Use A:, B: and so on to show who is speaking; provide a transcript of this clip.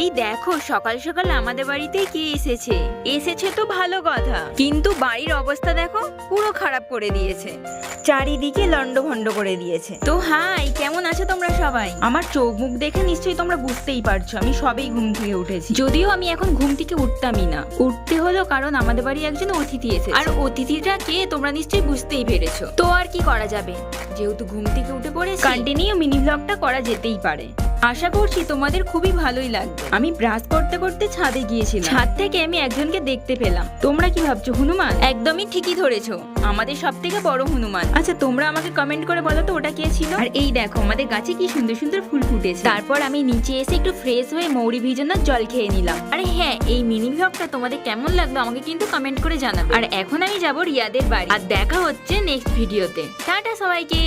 A: এই দেখো সকাল সকাল আমাদের বাড়িতে কে এসেছে। এসেছে তো ভালো কথা, কিন্তু বাড়ির অবস্থা দেখো পুরো খারাপ করে দিয়েছে, চারিদিকে লন্ডভন্ড করে দিয়েছে। তো হাই, কেমন আছো তোমরা সবাই? আমার চোখ মুখ দেখে নিশ্চয়ই তোমরা বুঝতেই পারছো আমি সবেই ঘুম থেকে উঠেছি। যদিও আমি এখন ঘুম থেকে উঠতামই না, উঠতে হলো কারণ আমাদের বাড়ি একজন অতিথি এসেছে। আর অতিথিটা কে তোমরা নিশ্চয়ই বুঝতেই পেরেছো। তো আর কি করা যাবে, যেহেতু ঘুম থেকে উঠে পড়েছি, কন্টিনিউ মিনি ব্লগটা করা যেতেই পারে। আশা করছি তোমাদের খুবই ভালোই লাগবে। আমি ব্রাশ করতে করতে ছাদে গিয়েছিলাম, ছাদ থেকে আমি একজনকে দেখতে পেলাম। তোমরা কি ভাবছো হনুমান? একদমই ঠিকই ধরেছো, আমাদের সব থেকে বড় হনুমান। আচ্ছা তোমরা আমাকে কমেন্ট করে বলো তো ওটা কে ছিল। আর এই দেখো আমাদের গাছে কি সুন্দর সুন্দর ফুল ফুটেছে। তারপর আমি নিচে এসে একটু ফ্রেশ হয়ে মৌরি ভিজানোর জল খেয়ে নিলাম। আরে হ্যাঁ, এই মিনি ব্লগটা তোমাদের কেমন লাগলো আমাকে কিন্তু কমেন্ট করে জানাবে। আর এখন আমি যাব রিয়াদের বাড়ি, আর দেখা হচ্ছে নেক্সট ভিডিওতে। টাটা সবাইকে।